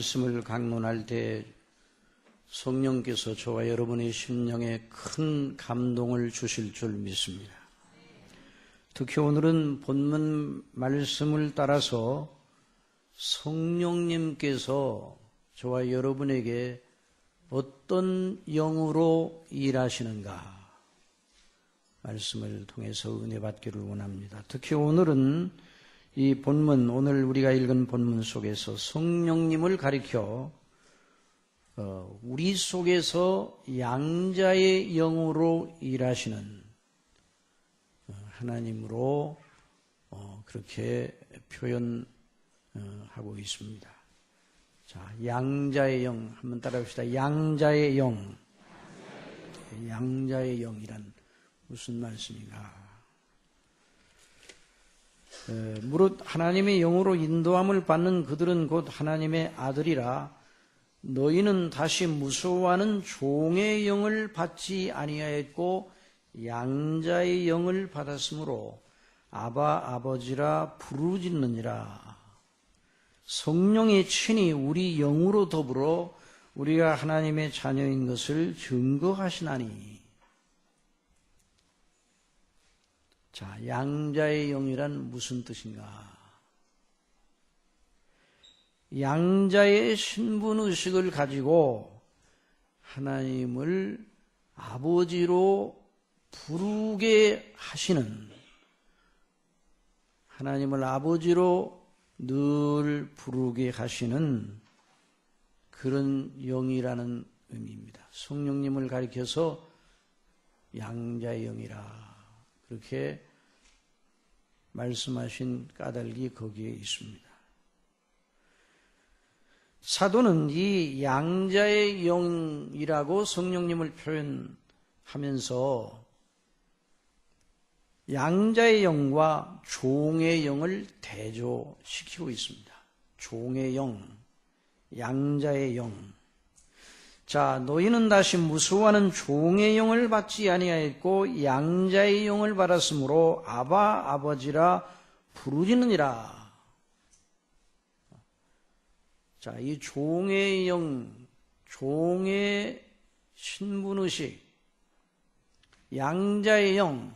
말씀을 강론할 때 성령께서 저와 여러분의 심령에 큰 감동을 주실 줄 믿습니다. 특히 오늘은 본문 말씀을 따라서 성령님께서 저와 여러분에게 어떤 영으로 일하시는가 말씀을 통해서 은혜 받기를 원합니다. 특히 오늘은 이 본문, 오늘 우리가 읽은 본문 속에서 성령님을 가리켜 우리 속에서 양자의 영으로 일하시는 하나님으로 그렇게 표현하고 있습니다. 자, 양자의 영 한번 따라합시다. 양자의 영. 양자의 영이란 무슨 말씀인가? 무릇 하나님의 영으로 인도함을 받는 그들은 곧 하나님의 아들이라. 너희는 다시 무서워하는 종의 영을 받지 아니하였고 양자의 영을 받았으므로 아바 아버지라 부르짖느니라. 성령이 친히 우리 영으로 더불어 우리가 하나님의 자녀인 것을 증거하시나니. 자, 양자의 영이란 무슨 뜻인가? 양자의 신분의식을 가지고 하나님을 아버지로 부르게 하시는, 하나님을 아버지로 늘 부르게 하시는 그런 영이라는 의미입니다. 성령님을 가리켜서 양자의 영이라 그렇게 말씀하신 까닭이 거기에 있습니다. 사도는 이 양자의 영이라고 성령님을 표현하면서 양자의 영과 종의 영을 대조시키고 있습니다. 종의 영, 양자의 영. 자, 너희는 다시 무서워하는 종의 영을 받지 아니하였고 양자의 영을 받았으므로 아바 아버지라 부르짖느니라. 자, 이 종의 영, 종의 신분의식, 양자의 영,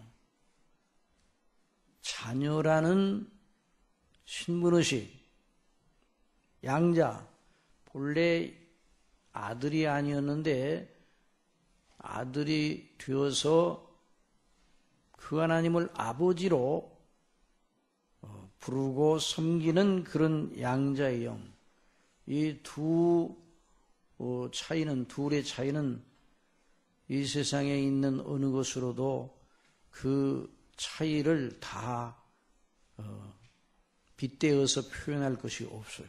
자녀라는 신분의식, 양자, 본래 아들이 아니었는데 아들이 되어서 그 하나님을 아버지로 부르고 섬기는 그런 양자의 영. 이 둘의 차이는 이 세상에 있는 어느 것으로도 그 차이를 다 빗대어서 표현할 것이 없어요.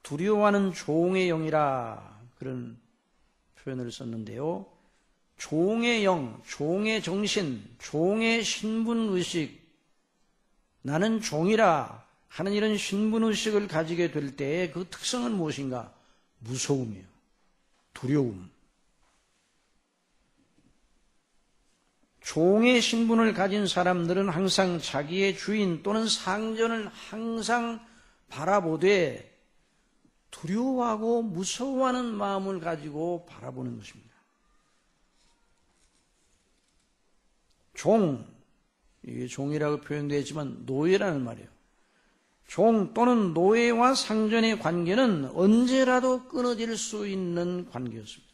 두려워하는 종의 영이라 그런 표현을 썼는데요. 종의 영, 종의 정신, 종의 신분의식, 나는 종이라 하는 이런 신분의식을 가지게 될 때의 그 특성은 무엇인가? 무서움이에요. 두려움. 종의 신분을 가진 사람들은 항상 자기의 주인 또는 상전을 항상 바라보되 두려워하고 무서워하는 마음을 가지고 바라보는 것입니다. 종, 이게 종이라고 표현되어 있지만 노예라는 말이에요. 종 또는 노예와 상전의 관계는 언제라도 끊어질 수 있는 관계였습니다.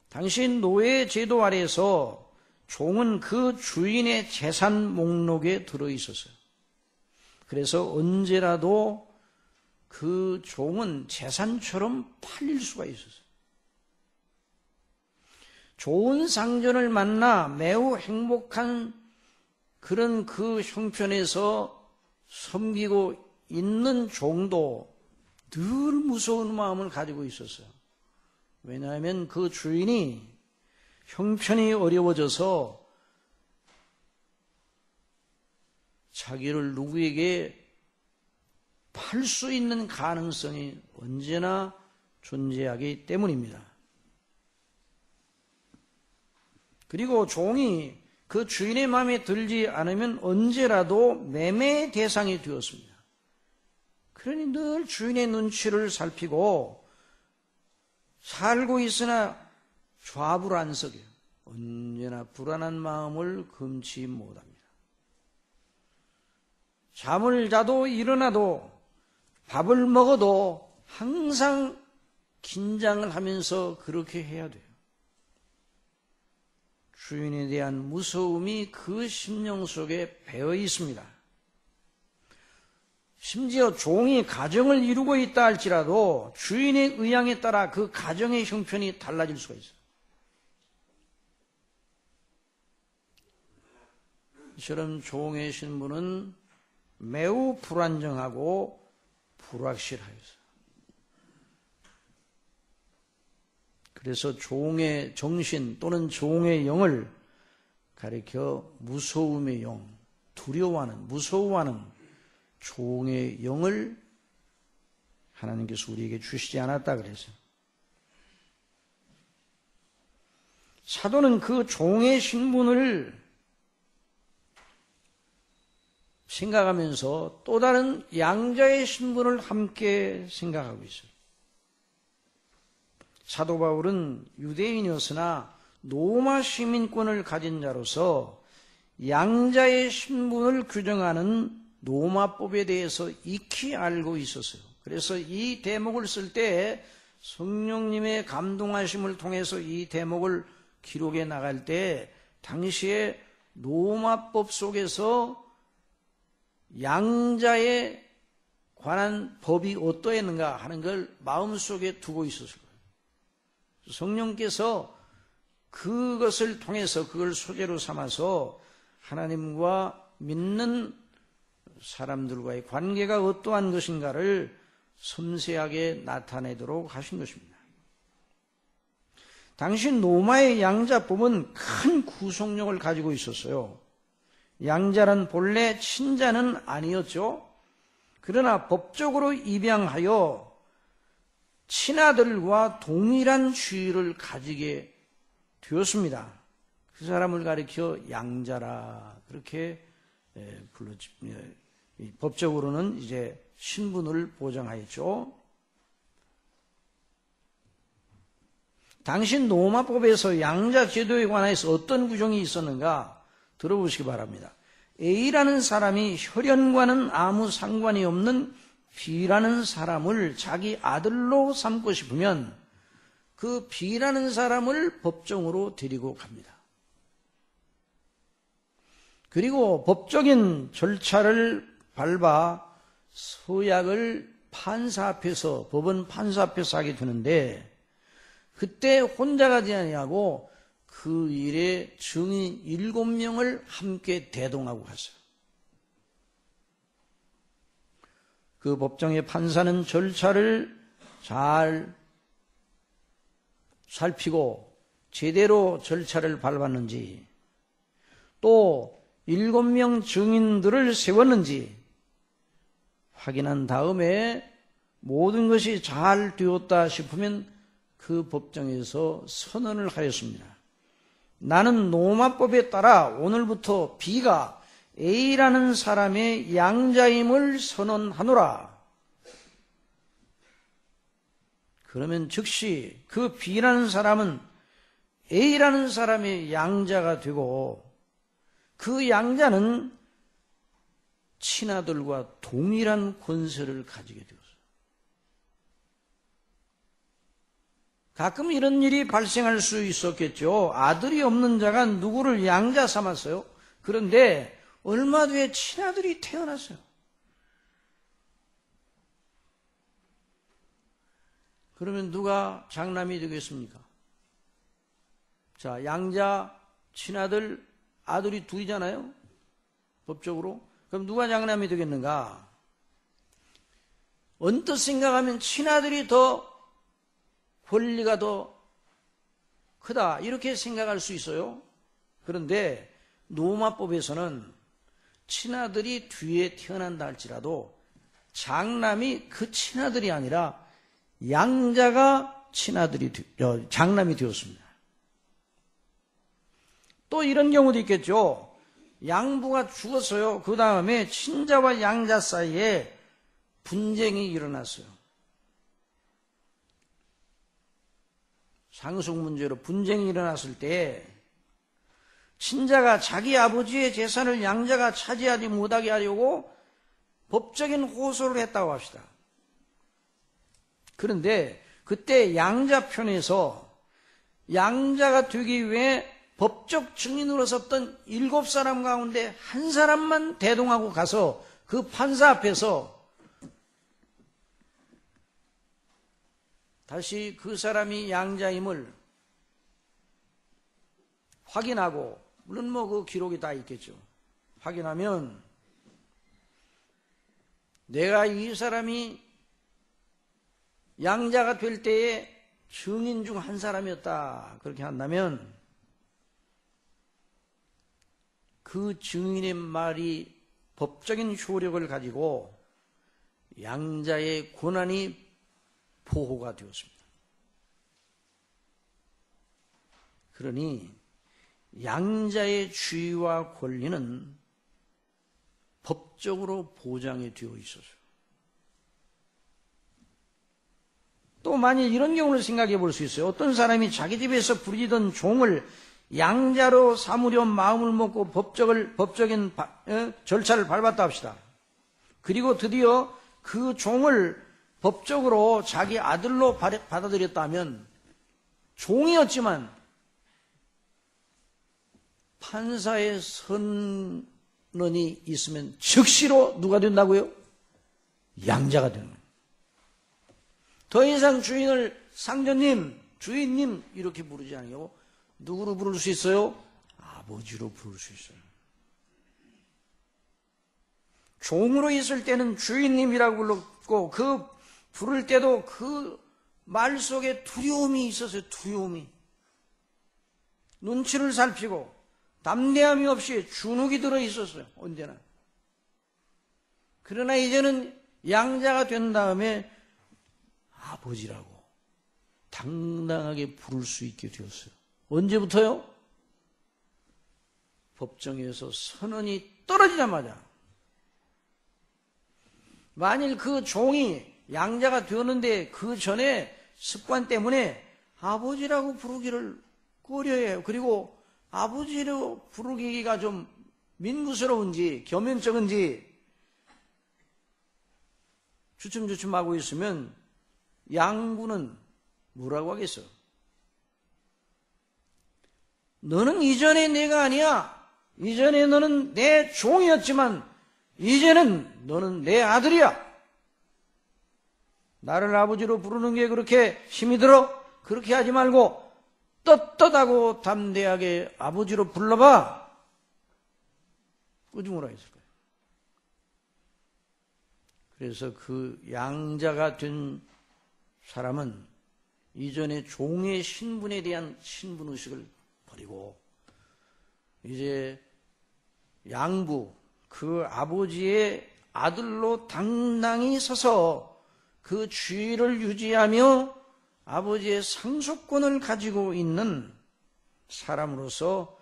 당시 노예 제도 아래에서 종은 그 주인의 재산 목록에 들어있었어요. 그래서 언제라도 그 종은 재산처럼 팔릴 수가 있었어요. 좋은 상전을 만나 매우 행복한 그런 그 형편에서 섬기고 있는 종도 늘 무서운 마음을 가지고 있었어요. 왜냐하면 그 주인이 형편이 어려워져서 자기를 누구에게 팔 수 있는 가능성이 언제나 존재하기 때문입니다. 그리고 종이 그 주인의 마음에 들지 않으면 언제라도 매매의 대상이 되었습니다. 그러니 늘 주인의 눈치를 살피고 살고 있으나 좌불안석이에요. 언제나 불안한 마음을 금치 못합니다. 잠을 자도 일어나도 밥을 먹어도 항상 긴장을 하면서 그렇게 해야 돼요. 주인에 대한 무서움이 그 심령 속에 배어 있습니다. 심지어 종이 가정을 이루고 있다 할지라도 주인의 의향에 따라 그 가정의 형편이 달라질 수가 있어요. 이처럼 종의 신분은 매우 불안정하고 불확실하여서 그래서 종의 정신 또는 종의 영을 가리켜 무서움의 영, 두려워하는, 무서워하는 종의 영을 하나님께서 우리에게 주시지 않았다 그래서 사도는 그 종의 신분을 생각하면서 또 다른 양자의 신분을 함께 생각하고 있어요. 사도 바울은 유대인이었으나 로마 시민권을 가진 자로서 양자의 신분을 규정하는 로마법에 대해서 익히 알고 있었어요. 그래서 이 대목을 쓸 때 성령님의 감동하심을 통해서 이 대목을 기록해 나갈 때 당시에 로마법 속에서 양자에 관한 법이 어떠했는가 하는 걸 마음속에 두고 있었을 거예요. 성령께서 그것을 통해서 그걸 소재로 삼아서 하나님과 믿는 사람들과의 관계가 어떠한 것인가를 섬세하게 나타내도록 하신 것입니다. 당시 로마의 양자법은 큰 구속력을 가지고 있었어요. 양자는 본래 친자는 아니었죠. 그러나 법적으로 입양하여 친아들과 동일한 지위를 가지게 되었습니다. 그 사람을 가리켜 양자라 그렇게 불렀죠. 법적으로는 이제 신분을 보장하였죠. 당시 로마법에서 양자 제도에 관해서 어떤 규정이 있었는가 들어보시기 바랍니다. A라는 사람이 혈연과는 아무 상관이 없는 B라는 사람을 자기 아들로 삼고 싶으면 그 B라는 사람을 법정으로 데리고 갑니다. 그리고 법적인 절차를 밟아 서약을 판사 앞에서, 법원 판사 앞에서 하게 되는데 그때 혼자 가지 아니하고 그 일에 증인 7명을 함께 대동하고 갔어요. 그 법정의 판사는 절차를 잘 살피고 제대로 절차를 밟았는지 또 7명 증인들을 세웠는지 확인한 다음에 모든 것이 잘 되었다 싶으면 그 법정에서 선언을 하였습니다. 나는 로마법에 따라 오늘부터 B가 A라는 사람의 양자임을 선언하노라. 그러면 즉시 그 B라는 사람은 A라는 사람의 양자가 되고 그 양자는 친아들과 동일한 권세를 가지게 되었어요. 가끔 이런 일이 발생할 수 있었겠죠. 아들이 없는 자가 누구를 양자 삼았어요. 그런데 얼마 뒤에 친아들이 태어났어요. 그러면 누가 장남이 되겠습니까? 자, 양자, 친아들, 아들이 둘이잖아요. 법적으로. 그럼 누가 장남이 되겠는가? 언뜻 생각하면 친아들이 더 권리가 더 크다 이렇게 생각할 수 있어요. 그런데 로마법에서는 친아들이 뒤에 태어난다 할지라도 장남이 그 친아들이 아니라 양자가 장남이 되었습니다. 또 이런 경우도 있겠죠. 양부가 죽었어요. 그 다음에 친자와 양자 사이에 분쟁이 일어났어요. 상속 문제로 분쟁이 일어났을 때 친자가 자기 아버지의 재산을 양자가 차지하지 못하게 하려고 법적인 호소를 했다고 합시다. 그런데 그때 양자 편에서 양자가 되기 위해 법적 증인으로 섰던 7사람 가운데 한 사람만 대동하고 가서 그 판사 앞에서 다시 그 사람이 양자임을 확인하고, 물론 그 기록이 다 있겠죠. 확인하면 내가 이 사람이 양자가 될 때에 증인 중 한 사람이었다, 그렇게 한다면 그 증인의 말이 법적인 효력을 가지고 양자의 권한이 보호가 되었습니다. 그러니 양자의 주의와 권리는 법적으로 보장이 되어 있었어요. 또 만일 이런 경우를 생각해 볼 수 있어요. 어떤 사람이 자기 집에서 부리던 종을 양자로 삼으려 마음을 먹고 법적인 절차를 밟았다 합시다. 그리고 드디어 그 종을 법적으로 자기 아들로 받아들였다면 종이었지만 판사의 선언이 있으면 즉시로 누가 된다고요? 양자가 되는 거예요. 더 이상 주인을 상전님, 주인님 이렇게 부르지 않고 누구로 부를 수 있어요? 아버지로 부를 수 있어요. 종으로 있을 때는 주인님이라고 불렀고 그 부를 때도 그 말 속에 두려움이 있었어요. 두려움이. 눈치를 살피고 담대함이 없이 주눅이 들어 있었어요. 언제나. 그러나 이제는 양자가 된 다음에 아버지라고 당당하게 부를 수 있게 되었어요. 언제부터요? 법정에서 선언이 떨어지자마자. 만일 그 종이 양자가 되었는데 그 전에 습관 때문에 아버지라고 부르기를 꺼려해요. 그리고 아버지로 부르기가 좀 민구스러운지 겸연쩍은지 주춤주춤하고 있으면 양부는 뭐라고 하겠어? 너는 이전에 내가 아니야. 이전에 너는 내 종이었지만 이제는 너는 내 아들이야. 나를 아버지로 부르는 게 그렇게 힘이 들어? 그렇게 하지 말고 떳떳하고 담대하게 아버지로 불러봐. 꾸중을 하겠을 거예요. 그래서 그 양자가 된 사람은 이전에 종의 신분에 대한 신분의식을 버리고 이제 양부, 그 아버지의 아들로 당당히 서서 그 주의를 유지하며 아버지의 상속권을 가지고 있는 사람으로서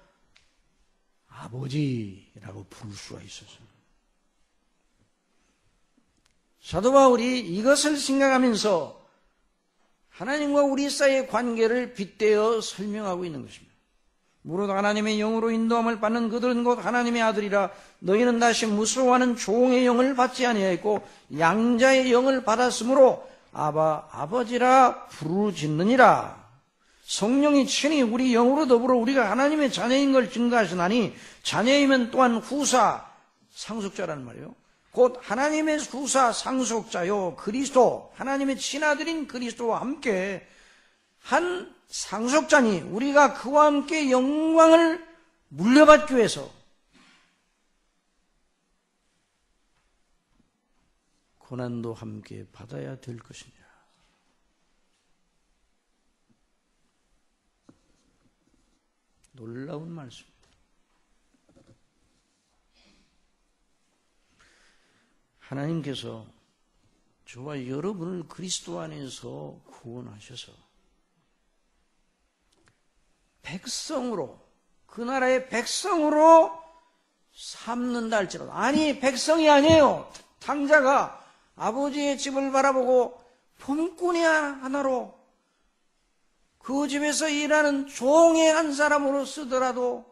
아버지라고 부를 수가 있었어요. 사도 바울이 이것을 생각하면서 하나님과 우리 사이의 관계를 빗대어 설명하고 있는 것입니다. 무릇 하나님의 영으로 인도함을 받는 그들은 곧 하나님의 아들이라. 너희는 다시 무서워하는 종의 영을 받지 아니하였고 양자의 영을 받았으므로 아바 아버지라 부르짖느니라. 성령이 친히 우리 영으로 더불어 우리가 하나님의 자녀인 걸 증거하시나니 자녀이면 또한 후사 상속자라는 말이에요. 곧 하나님의 후사 상속자요 그리스도, 하나님의 친아들인 그리스도와 함께 한 상속자니 우리가 그와 함께 영광을 물려받기 위해서 고난도 함께 받아야 될 것이니라. 놀라운 말씀입니다. 하나님께서 저와 여러분을 그리스도 안에서 구원하셔서 백성으로, 그 나라의 백성으로 삼는다 할지라도, 아니 백성이 아니에요. 탕자가 아버지의 집을 바라보고 폼꾼이 하나로 그 집에서 일하는 종의 한 사람으로 쓰더라도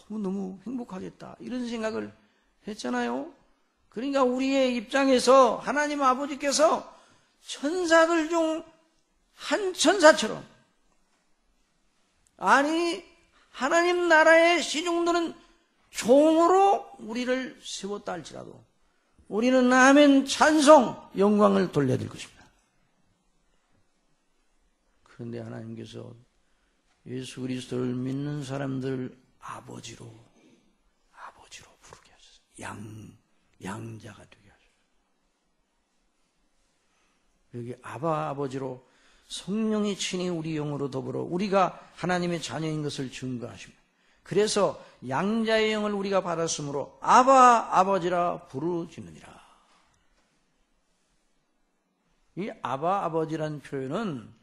너무 행복하겠다 이런 생각을 했잖아요. 그러니까 우리의 입장에서 하나님 아버지께서 천사들 중 한 천사처럼, 아니 하나님 나라의 시중들은 종으로 우리를 세웠다 할지라도 우리는 아멘 찬송 영광을 돌려드릴 것입니다. 그런데 하나님께서 예수 그리스도를 믿는 사람들 아버지로 부르게 하셨어요. 양자가 되게 하셨어요. 여기 아버지로 성령이 친히 우리 영으로 더불어 우리가 하나님의 자녀인 것을 증거하십니다. 그래서 양자의 영을 우리가 받았으므로 아버지라 부르짖느니라. 이 아버지라는 표현은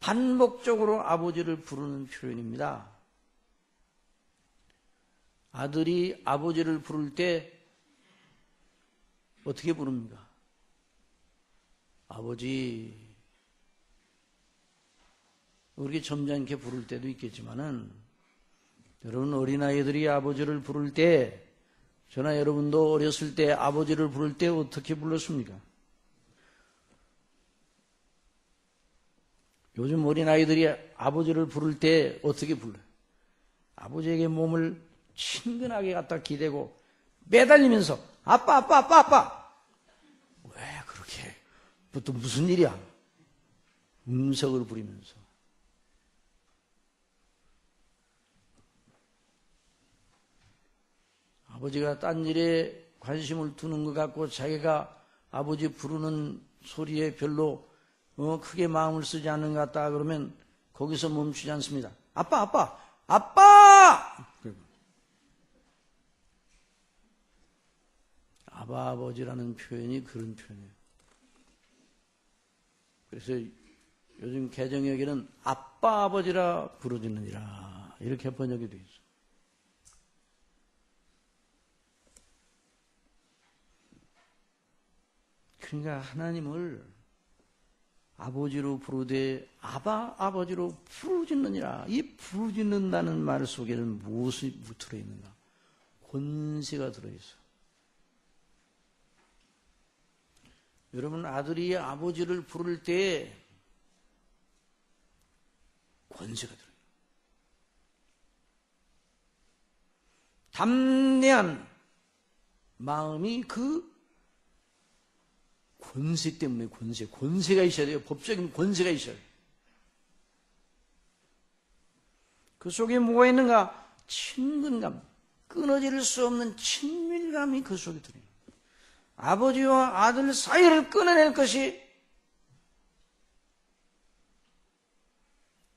반복적으로 아버지를 부르는 표현입니다. 아들이 아버지를 부를 때 어떻게 부릅니까? 아버지. 그렇게 점잖게 부를 때도 있겠지만은, 여러분 어린아이들이 아버지를 부를 때, 저나 여러분도 어렸을 때 아버지를 부를 때 어떻게 불렀습니까? 요즘 어린아이들이 아버지를 부를 때 어떻게 불러요? 아버지에게 몸을 친근하게 갖다 기대고 매달리면서 아빠 왜 그렇게 또 무슨 일이야? 음성을 부리면서. 아버지가 딴 일에 관심을 두는 것 같고 자기가 아버지 부르는 소리에 별로 크게 마음을 쓰지 않는 것 같다 그러면 거기서 멈추지 않습니다. 아빠! 아버지라는 표현이 그런 표현이에요. 그래서 요즘 개정역에는 아버지라 부르짖느니라 이렇게 번역이 되어 있어요. 그러니까 하나님을 아버지로 부르되 아버지로 부르짖느니라. 이 부르짖는다는 말 속에는 무엇이 들어있는가? 권세가 들어있어요. 여러분 아들이 아버지를 부를 때 권세가 들어요. 담대한 마음이 그 권세 때문에 권세가 있어야 돼요. 법적인 권세가 있어야 돼요. 그 속에 뭐가 있는가? 친근감, 끊어질 수 없는 친밀감이 그 속에 들어요. 아버지와 아들 사이를 끊어낼 것이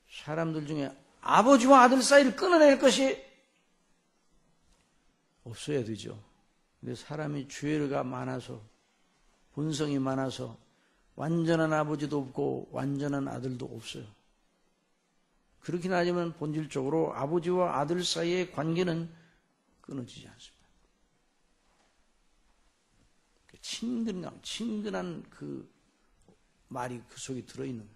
사람들 중에 아버지와 아들 사이를 끊어낼 것이 없어야 되죠. 근데 사람이 죄가 많아서 본성이 많아서 완전한 아버지도 없고 완전한 아들도 없어요. 그렇게 따지면 본질적으로 아버지와 아들 사이의 관계는 끊어지지 않습니다. 친근감, 친근한 그 말이 그 속에 들어있는 거예요.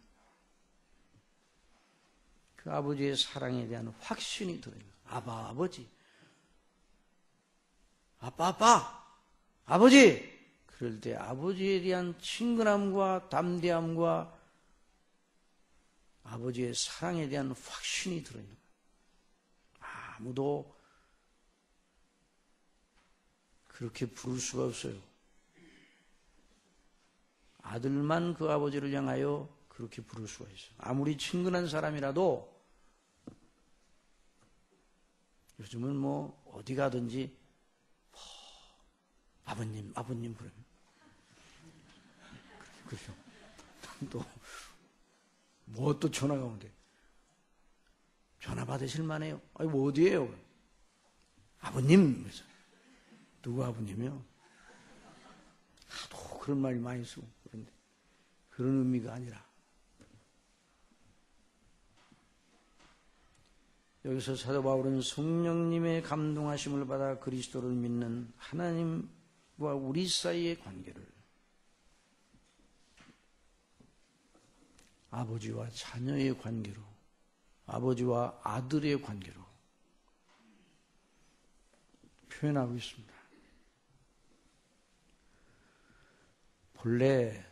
그 아버지의 사랑에 대한 확신이 들어있는 거예요. 아버지. 아빠. 아버지. 그럴 때 아버지에 대한 친근함과 담대함과 아버지의 사랑에 대한 확신이 들어있는 거예요. 아무도 그렇게 부를 수가 없어요. 아들만 그 아버지를 향하여 그렇게 부를 수가 있어요. 아무리 친근한 사람이라도 요즘은 뭐 어디 가든지 아버님 부르면 그렇죠. 또 뭐 또 전화가 오는데 전화 받으실 만해요. 아니 뭐 어디에요? 아버님. 그래서 누구 아버님이요? 하도 그런 말이 많이 쓰고 그런데 그런 의미가 아니라 여기서 사도 바울은 성령님의 감동하심을 받아 그리스도를 믿는 하나님 우리 사이의 관계를 아버지와 자녀의 관계로, 아버지와 아들의 관계로 표현하고 있습니다. 본래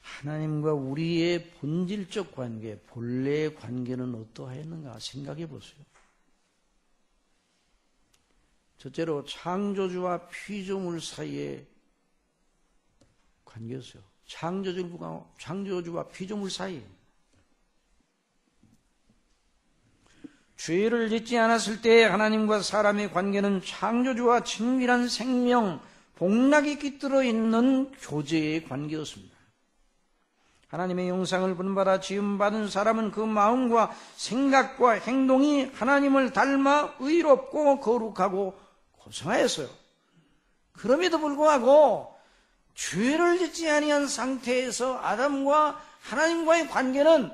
하나님과 우리의 본질적 관계, 본래의 관계는 어떠하였는가 생각해 보세요. 첫째로 창조주와 피조물 사이의 관계였어요. 창조주와 피조물 사이. 죄를 짓지 않았을 때 하나님과 사람의 관계는 창조주와 친밀한 생명, 복락이 깃들어 있는 교제의 관계였습니다. 하나님의 형상을 본받아 지음받은 사람은 그 마음과 생각과 행동이 하나님을 닮아 의롭고 거룩하고 고상하였어요. 그럼에도 불구하고 죄를 짓지 아니한 상태에서 아담과 하나님과의 관계는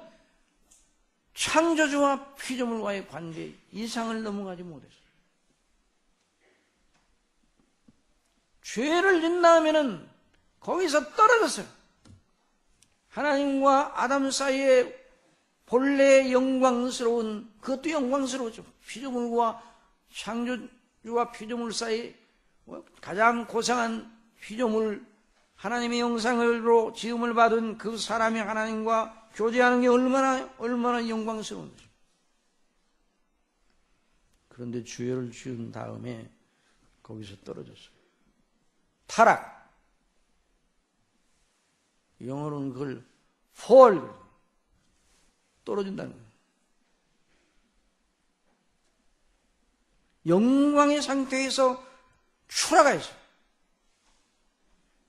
창조주와 피조물과의 관계 이상을 넘어가지 못했어요. 죄를 짓나면은 거기서 떨어졌어요. 하나님과 아담 사이에 본래 영광스러운, 그것도 영광스러웠죠. 피조물과 창조주와 피조물 사이 가장 고상한 피조물, 하나님의 형상으로 지음을 받은 그 사람이 하나님과 교제하는 게 얼마나 영광스러운 거죠. 그런데 죄를 지은 다음에 거기서 떨어졌어요. 타락. 영어로는 그걸 fall, 떨어진다는 거예요. 영광의 상태에서 추락하 있어요.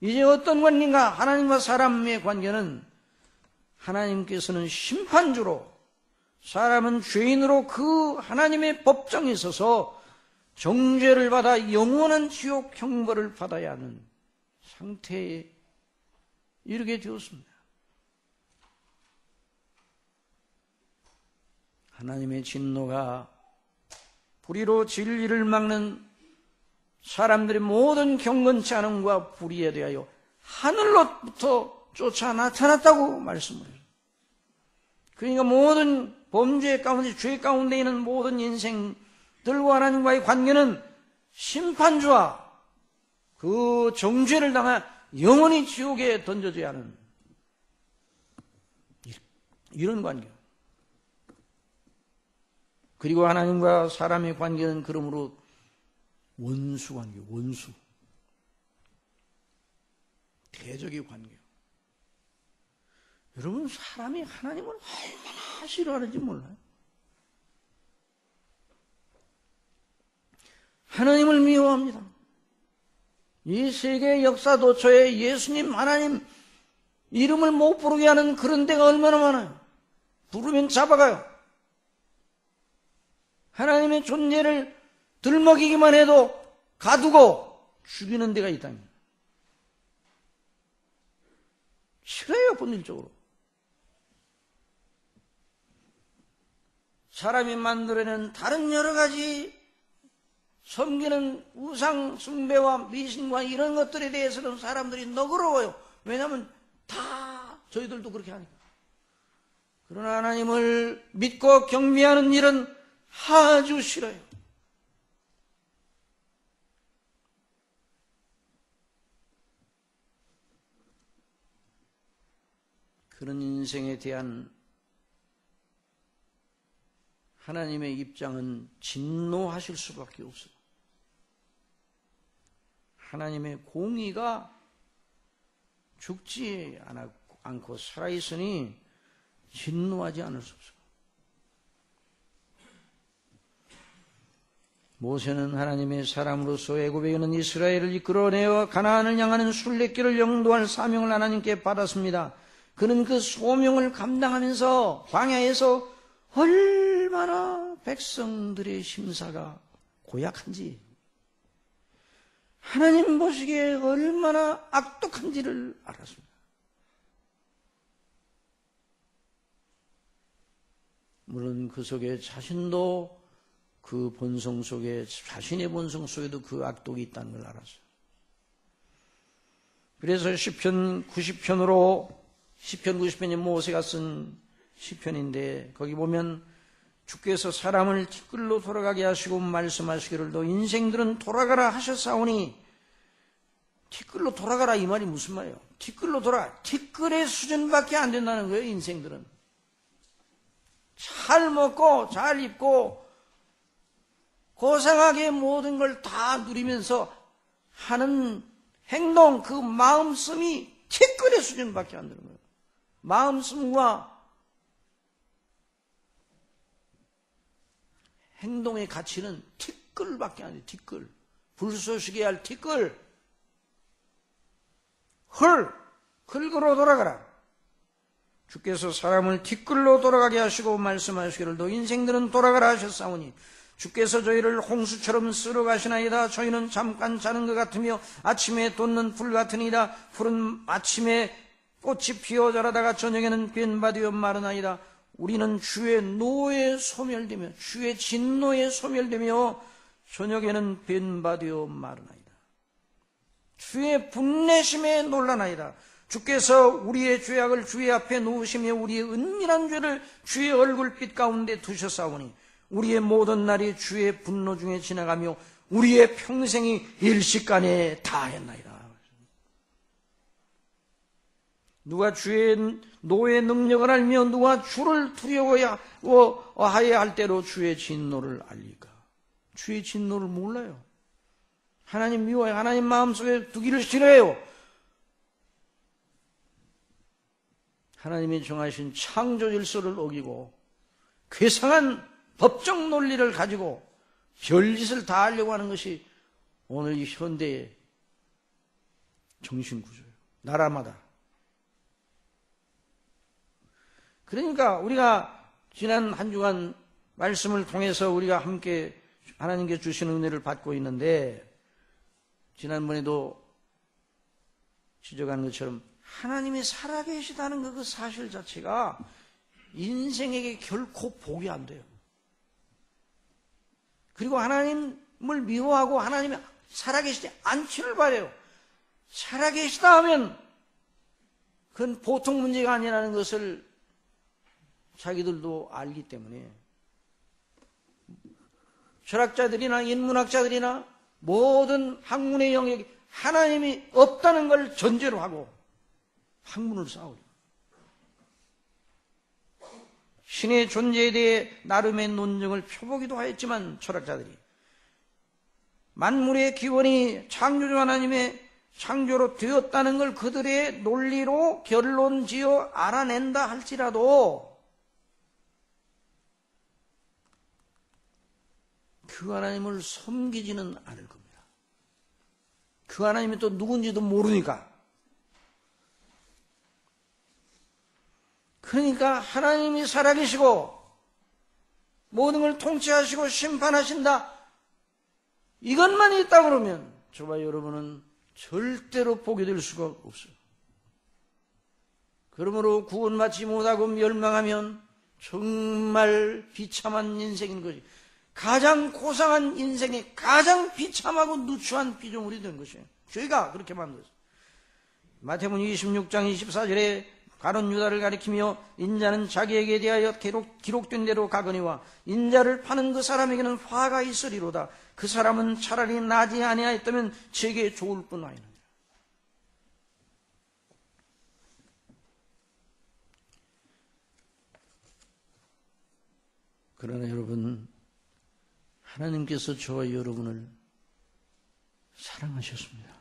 이제 어떤 관계인가? 하나님과 사람의 관계는 하나님께서는 심판주로, 사람은 죄인으로 그 하나님의 법정에 서서 정죄를 받아 영원한 지옥 형벌을 받아야 하는 상태에 이르게 되었습니다. 하나님의 진노가 불의로 진리를 막는 사람들의 모든 경건치 않음과 불의에 대하여 하늘로부터 쫓아 나타났다고 말씀을 해요. 그러니까 모든 범죄 가운데, 죄 가운데 있는 모든 인생들과 하나님과의 관계는 심판주와 그 정죄를 당한 영원히 지옥에 던져져야 하는 이런 관계. 그리고 하나님과 사람의 관계는 그러므로 원수 관계, 원수. 대적의 관계. 여러분, 사람이 하나님을 얼마나 싫어하는지 몰라요? 하나님을 미워합니다. 이 세계 역사 도처에 예수님, 하나님 이름을 못 부르게 하는 그런 데가 얼마나 많아요. 부르면 잡아가요. 하나님의 존재를 들먹이기만 해도 가두고 죽이는 데가 있다니. 싫어요, 본질적으로. 사람이 만들어낸 다른 여러 가지 섬기는 우상 숭배와 미신과 이런 것들에 대해서는 사람들이 너그러워요. 왜냐하면 다 저희들도 그렇게 하니까. 그러나 하나님을 믿고 경배하는 일은 아주 싫어요. 그런 인생에 대한 하나님의 입장은 진노하실 수밖에 없어요. 하나님의 공의가 죽지 않고 살아있으니 진노하지 않을 수 없어요. 모세는 하나님의 사람으로서 애굽에 있는 이스라엘을 이끌어내어 가나안을 향하는 순례길을 영도할 사명을 하나님께 받았습니다. 그는 그 소명을 감당하면서 광야에서 얼마나 백성들의 심사가 고약한지, 하나님 보시기에 얼마나 악독한지를 알았습니다. 물론 그 속에 자신도 그 본성 속에, 자신의 본성 속에도 그 악독이 있다는 걸 알았어요. 그래서 시편 90편으로 시편 90편이 모세가 쓴 시편인데 거기 보면 주께서 사람을 티끌로 돌아가게 하시고 말씀하시기를 너 인생들은 돌아가라 하셨사오니 티끌로 돌아가라 이 말이 무슨 말이에요? 티끌로 돌아가 티끌의 수준밖에 안 된다는 거예요. 인생들은 잘 먹고 잘 입고 고상하게 모든 걸 다 누리면서 하는 행동 그 마음씀이 티끌의 수준밖에 안 되는 거예요. 마음씀과 행동의 가치는 티끌밖에 안 돼요. 티끌. 불쏘시게 할 티끌. 흙으로 돌아가라. 주께서 사람을 티끌로 돌아가게 하시고 말씀하시기를 너 인생들은 돌아가라 하셨사오니 주께서 저희를 홍수처럼 쓸어 가시나이다. 저희는 잠깐 자는 것 같으며 아침에 돋는 불 같으니이다. 푸른 아침에 꽃이 피어 자라다가 저녁에는 변바되어 마르나이다. 우리는 주의 노에 소멸되며 주의 진노에 소멸되며 저녁에는 변바되어 마르나이다. 주의 분내심에 놀라나이다. 주께서 우리의 죄악을 주의 앞에 놓으시며 우리의 은밀한 죄를 주의 얼굴빛 가운데 두셨사오니 우리의 모든 날이 주의 분노 중에 지나가며 우리의 평생이 일시간에 다했나이다. 누가 주의 노의 능력을 알며 누가 주를 두려워하여야 할 때로 주의 진노를 알리까? 주의 진노를 몰라요. 하나님 미워요. 하나님 마음속에 두기를 싫어해요. 하나님이 정하신 창조 질서를 어기고 괴상한 법적 논리를 가지고 별짓을 다 하려고 하는 것이 오늘 이 현대의 정신구조예요. 나라마다. 그러니까 우리가 지난 한 주간 말씀을 통해서 우리가 함께 하나님께 주신 은혜를 받고 있는데 지난번에도 지적한 것처럼 하나님이 살아계시다는 그 사실 자체가 인생에게 결코 복이 안 돼요. 그리고 하나님을 미워하고 하나님이 살아계시지 않기를 바라요. 살아계시다 하면 그건 보통 문제가 아니라는 것을 자기들도 알기 때문에 철학자들이나 인문학자들이나 모든 학문의 영역이 하나님이 없다는 걸 전제로 하고 학문을 쌓아요. 신의 존재에 대해 나름의 논증을 펴보기도 하였지만 철학자들이 만물의 기원이 창조주 하나님의 창조로 되었다는 걸 그들의 논리로 결론지어 알아낸다 할지라도 그 하나님을 섬기지는 않을 겁니다. 그 하나님이 또 누군지도 모르니까. 그러니까 하나님이 살아계시고 모든 걸 통치하시고 심판하신다. 이것만 있다 그러면 저와 여러분은 절대로 복이 될 수가 없어요. 그러므로 구원받지 못하고 멸망하면 정말 비참한 인생인 거지. 가장 고상한 인생에 가장 비참하고 누추한 피조물이 된 것이에요. 죄가 그렇게 만들었어요. 마태복음 26장 24절에 가룟 유다를 가리키며 인자는 자기에게 대하여 기록된 대로 가거니와 인자를 파는 그 사람에게는 화가 있으리로다. 그 사람은 차라리 나지 아니하였다면 제게 좋을 뿐 아니라. 그러나 여러분, 하나님께서 저와 여러분을 사랑하셨습니다.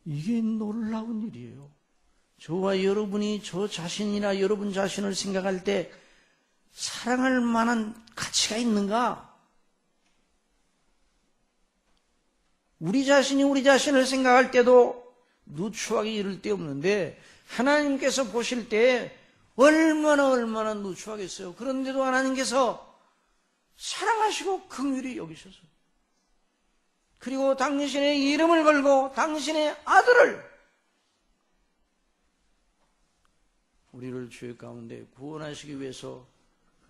이게 놀라운 일이에요. 저와 여러분이 저 자신이나 여러분 자신을 생각할 때 사랑할 만한 가치가 있는가? 우리 자신이 우리 자신을 생각할 때도 누추하게 이를 데 없는데 하나님께서 보실 때 얼마나 누추하겠어요. 그런데도 하나님께서 사랑하시고 긍휼히 여기셔서 그리고 당신의 이름을 걸고 당신의 아들을 우리를 죄 가운데 구원하시기 위해서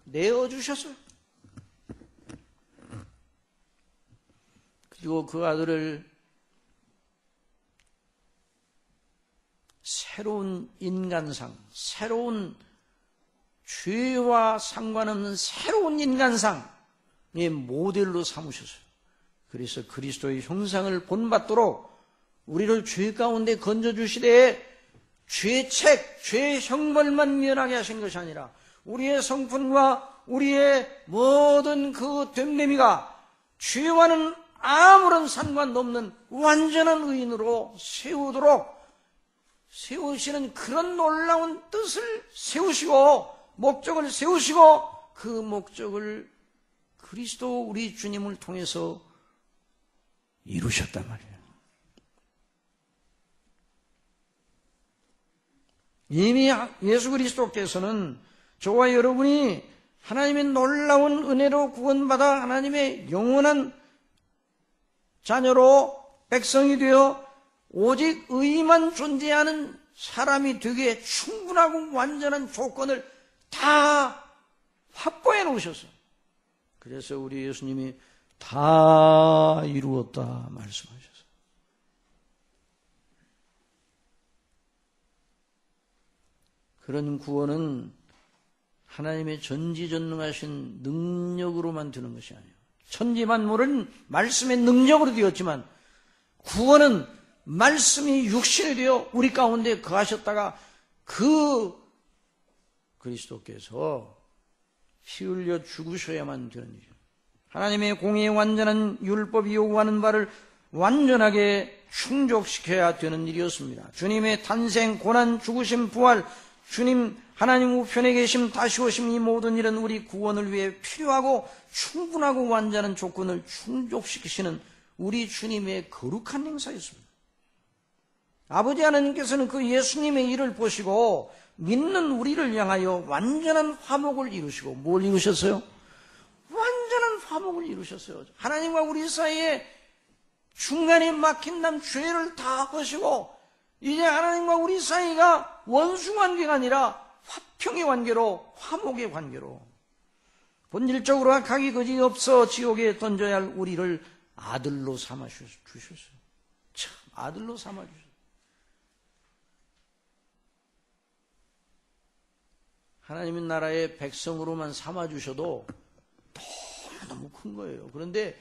내어주셨어요. 그리고 그 아들을 새로운 인간상, 새로운 죄와 상관없는 새로운 인간상의 모델로 삼으셨어요. 그래서 그리스도의 형상을 본받도록 우리를 죄 가운데 건져주시되 죄책, 죄 형벌만 면하게 하신 것이 아니라 우리의 성품과 우리의 모든 그 됨됨이가 죄와는 아무런 상관없는 완전한 의인으로 세우시는 그런 놀라운 뜻을 세우시고 목적을 세우시고 그 목적을 그리스도 우리 주님을 통해서 이루셨단 말이에요. 이미 예수 그리스도께서는 저와 여러분이 하나님의 놀라운 은혜로 구원받아 하나님의 영원한 자녀로 백성이 되어 오직 의만 존재하는 사람이 되기에 충분하고 완전한 조건을 다 확보해 놓으셨어요. 그래서 우리 예수님이 다 이루었다 말씀하셨어요. 그런 구원은 하나님의 전지전능하신 능력으로만 되는 것이 아니에요. 천지만물은 말씀의 능력으로 되었지만 구원은 말씀이 육신이 되어 우리 가운데 거하셨다가 그 그리스도께서 피 흘려 죽으셔야만 되는 일이에요. 하나님의 공의의 완전한 율법이 요구하는 바를 완전하게 충족시켜야 되는 일이었습니다. 주님의 탄생, 고난, 죽으심, 부활, 주님 하나님 우편에 계심, 다시 오심, 이 모든 일은 우리 구원을 위해 필요하고 충분하고 완전한 조건을 충족시키시는 우리 주님의 거룩한 행사였습니다. 아버지 하나님께서는 그 예수님의 일을 보시고 믿는 우리를 향하여 완전한 화목을 이루시고 뭘 이루셨어요? 완전한 화목을 이루셨어요. 하나님과 우리 사이에 중간에 막힌 남 죄를 다 하시고 이제 하나님과 우리 사이가 원수 관계가 아니라 화평의 관계로, 화목의 관계로, 본질적으로 악하기 거지 없어 지옥에 던져야 할 우리를 아들로 삼아 주셨어요. 참, 아들로 삼아 주셨어요. 하나님의 나라의 백성으로만 삼아 주셔도 너무 큰 거예요. 그런데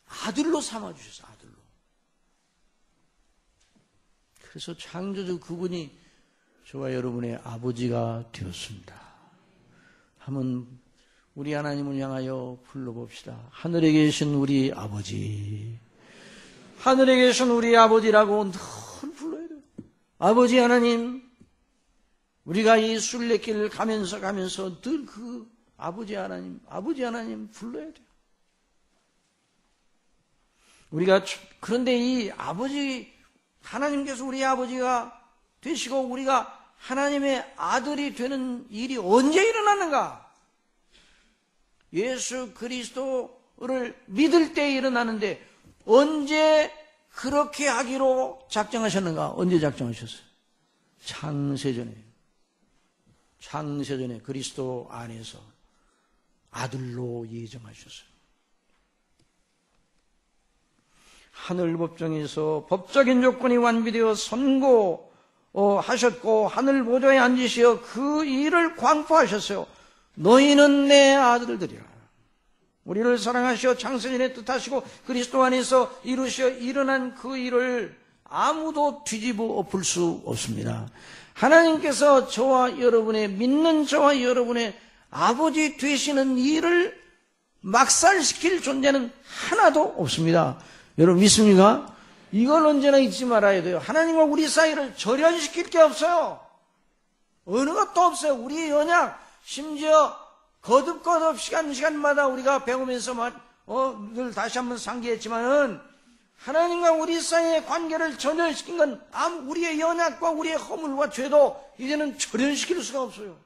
아들로 삼아 주셨어요. 아들로. 그래서 창조주 그분이 저와 여러분의 아버지가 되었습니다. 한번 우리 하나님을 향하여 불러봅시다. 하늘에 계신 우리 아버지, 하늘에 계신 우리 아버지라고 늘 불러야 돼요. 아버지 하나님, 우리가 이 순례길을 가면서 늘 그 아버지 하나님 불러야 돼요. 우리가 그런데 이 아버지 하나님께서 우리 아버지가 되시고 우리가 하나님의 아들이 되는 일이 언제 일어나는가? 예수 그리스도를 믿을 때 일어나는데 언제 그렇게 하기로 작정하셨는가? 언제 작정하셨어요? 창세전에 그리스도 안에서 아들로 예정하셨어요. 하늘 법정에서 법적인 조건이 완비되어 선고하셨고 하늘 보좌에 앉으시어 그 일을 광포하셨어요. 너희는 내 아들들이라. 우리를 사랑하시어 창세전에 뜻하시고 그리스도 안에서 이루시어 일어난 그 일을 아무도 뒤집어 엎을 수 없습니다. 하나님께서 저와 여러분의 믿는 저와 여러분의 아버지 되시는 일을 막살시킬 존재는 하나도 없습니다. 여러분 믿습니까? 이걸 언제나 잊지 말아야 돼요. 하나님과 우리 사이를 절연시킬 게 없어요. 어느 것도 없어요. 우리의 언약, 심지어 거듭 시간마다 우리가 배우면서 늘 다시 한번 상기했지만은 하나님과 우리 사이의 관계를 절연시킨 건 우리의 연약과 우리의 허물과 죄도 이제는 절연시킬 수가 없어요.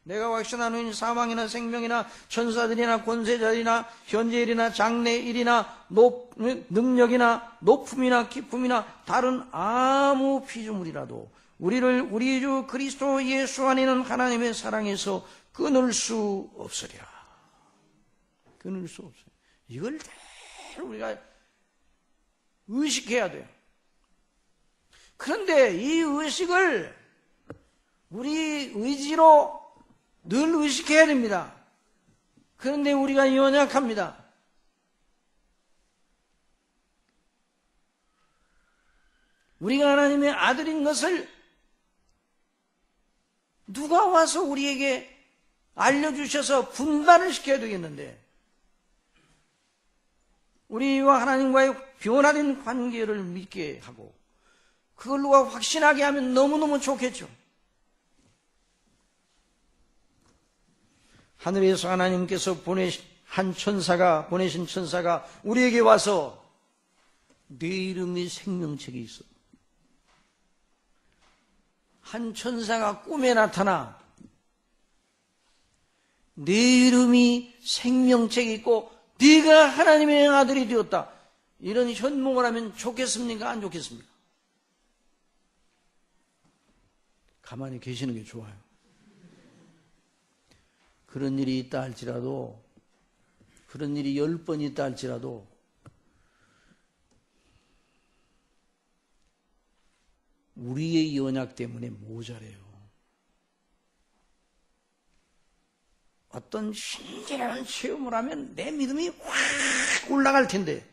내가 확신하노니 사망이나 생명이나 천사들이나 권세자들이나 현재일이나 장래일이나 능력이나 높음이나 기쁨이나 다른 아무 피조물이라도 우리를 우리 주 그리스도 예수 안에는 하나님의 사랑에서 끊을 수 없으리라. 끊을 수 없어요. 이걸 늘 우리가 의식해야 돼요. 그런데 이 의식을 우리 의지로 늘 의식해야 됩니다. 그런데 우리가 연약합니다. 우리가 하나님의 아들인 것을 누가 와서 우리에게 알려주셔서 분단을 시켜야 되겠는데, 우리와 하나님과의 변화된 관계를 믿게 하고 그걸 누가 확신하게 하면 너무너무 좋겠죠. 하늘에서 하나님께서 보내신 천사가 우리에게 와서 네 이름이 생명책에 있어. 한 천사가 꿈에 나타나 네 이름이 생명책에 있고 네가 하나님의 아들이 되었다, 이런 현몽을 하면 좋겠습니까? 안 좋겠습니까? 가만히 계시는 게 좋아요. 그런 일이 있다 할지라도, 그런 일이 10번 있다 할지라도 우리의 연약 때문에 모자래요. 어떤 신기한 체험을 하면 내 믿음이 확 올라갈 텐데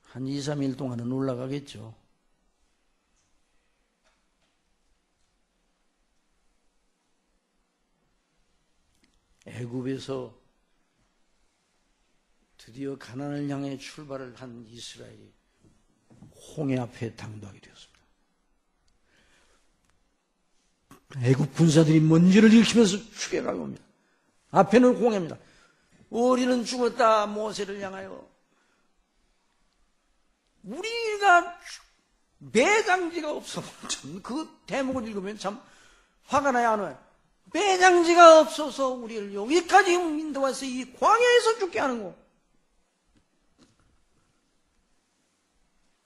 한 2, 3일 동안은 올라가겠죠. 애굽에서 드디어 가나안을 향해 출발을 한 이스라엘이 홍해 앞에 당도하게 되었습니다. 애굽 군사들이 먼지를 일으키면서 죽여가고 옵니다. 앞에는 홍해입니다. 우리는 죽었다. 모세를 향하여 우리가 매장지가 없어. 참 그 대목을 읽으면 참 화가 나야 안 와요. 매장지가 없어서 우리를 여기까지 인도와서 이 광야에서 죽게 하는 거.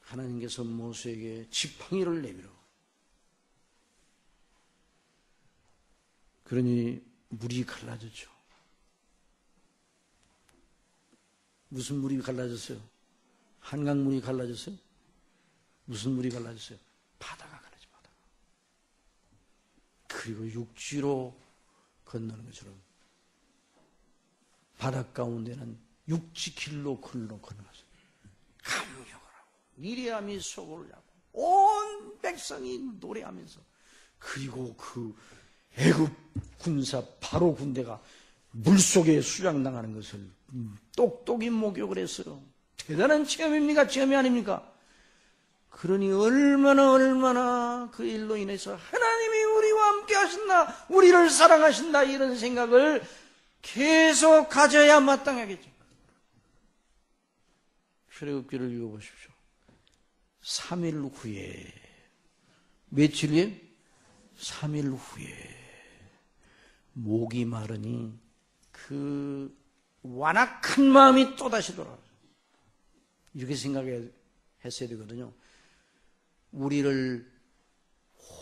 하나님께서 모세에게 지팡이를 내밀어. 그러니 물이 갈라졌죠. 무슨 물이 갈라졌어요? 한강물이 갈라졌어요? 무슨 물이 갈라졌어요? 바다가 갈라져, 바다가. 그리고 육지로 건너는 것처럼 바다 가운데는 육지 길로 건너갔어요. 감격을 하고 미리암이 소고를 하고 온 백성이 노래하면서, 그리고 그 애굽 군사 바로 군대가 물속에 수장당하는 것을 똑똑히 목격을 했어요. 대단한 체험입니까? 체험이 아닙니까? 그러니 얼마나 그 일로 인해서 하나님이 우리와 함께 하신다, 우리를 사랑하신다, 이런 생각을 계속 가져야 마땅하겠죠. 출애굽기를 읽어보십시오. 3일 후에, 며칠 후에? 3일 후에 목이 마르니 그 완악한 마음이 또다시 돌아와요. 이렇게 생각했어야 되거든요. 우리를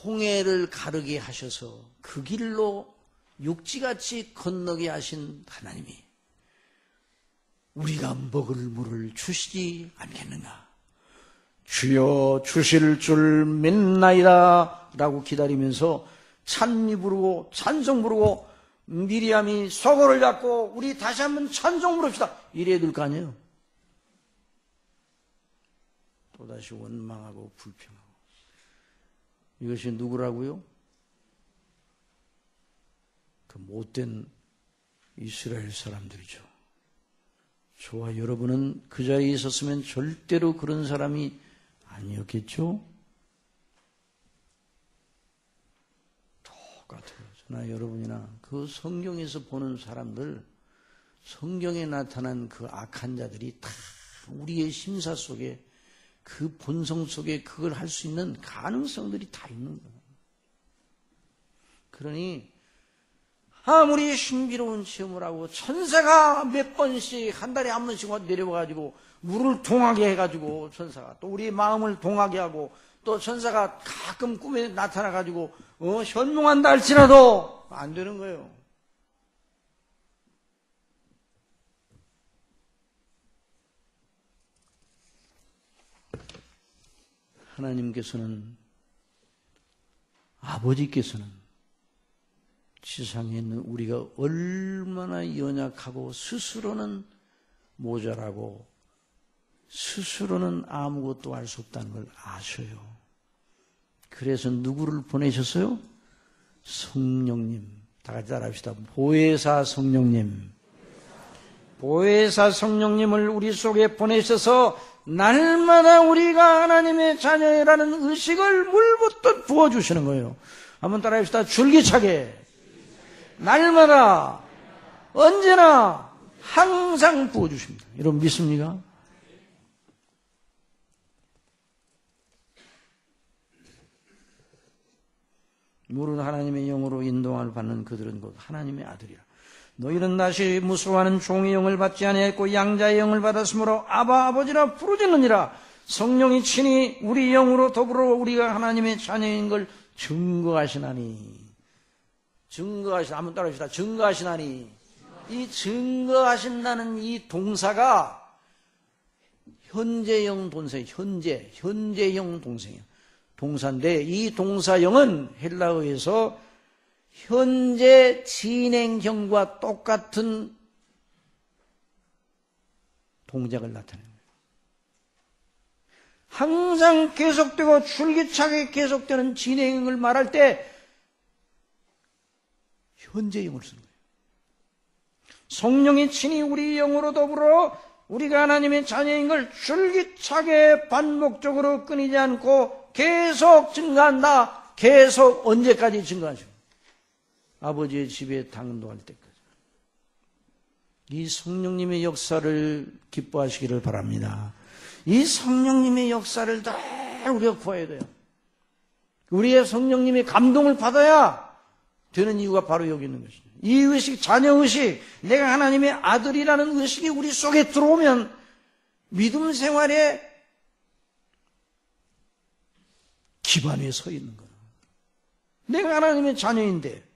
홍해를 가르게 하셔서 그 길로 육지같이 건너게 하신 하나님이 우리가 먹을 물을 주시지 않겠는가? 주여 주실 줄 믿나이다 라고 기다리면서 찬미 부르고 찬송 부르고 미리암이 소고를 잡고 우리 다시 한번 찬송 부릅시다, 이래야 될 거 아니에요. 또다시 원망하고 불평하고. 이것이 누구라고요? 그 못된 이스라엘 사람들이죠. 저와 여러분은 그 자리에 있었으면 절대로 그런 사람이 아니었겠죠? 똑같아요. 저나 여러분이나 그 성경에서 보는 사람들, 성경에 나타난 그 악한 자들이 다 우리의 심사 속에, 그 본성 속에 그걸 할 수 있는 가능성들이 다 있는 거예요. 그러니 아무리 신비로운 체험을 하고 천사가 몇 번씩 한 달에 한 번씩 내려와가지고 물을 동하게 해가지고, 천사가 또 우리의 마음을 동하게 하고, 또 천사가 가끔 꿈에 나타나가지고 현몽한다 할지라도 안 되는 거예요. 하나님께서는, 아버지께서는 지상에 있는 우리가 얼마나 연약하고 스스로는 모자라고 스스로는 아무것도 할 수 없다는 걸 아셔요. 그래서 누구를 보내셨어요? 성령님. 다 같이 따라합시다. 보혜사 성령님. 보혜사 성령님을 우리 속에 보내셔서 날마다 우리가 하나님의 자녀라는 의식을 물붓듯 부어주시는 거예요. 한번 따라합시다. 줄기차게, 날마다, 언제나, 항상 부어주십니다. 여러분 믿습니까? 무릇 하나님의 영으로 인도함을 받는 그들은 곧 하나님의 아들이라. 너희는 다시 무수하는 종의 영을 받지 아니하였고 양자의 영을 받았으므로 아바 아버지라 부르짖느니라. 성령이 친히 우리 영으로 더불어 우리가 하나님의 자녀인 걸 증거하시나니. 한번 따라합시다. 증거하시나니. 이 증거하신다는 이 동사가 현재형 동사예요. 현재형 동사예요. 동사인데 이 동사형은 헬라어에서 현재 진행형과 똑같은 동작을 나타내는 거예요. 항상 계속되고 줄기차게 계속되는 진행을 말할 때 현재형을 쓰는 거예요. 성령이 친히 우리 영으로 더불어 우리가 하나님의 자녀인 걸 줄기차게 반복적으로 끊이지 않고 계속 증가한다. 계속 언제까지 증가하죠? 아버지의 집에 당도할 때까지. 이 성령님의 역사를 기뻐하시기를 바랍니다. 이 성령님의 역사를 다 우리가 구해야 돼요. 우리의 성령님의 감동을 받아야 되는 이유가 바로 여기 있는 것입니다. 이 의식, 자녀의식, 내가 하나님의 아들이라는 의식이 우리 속에 들어오면 믿음 생활에 기반 위에 서 있는 거예요. 내가 하나님의 자녀인데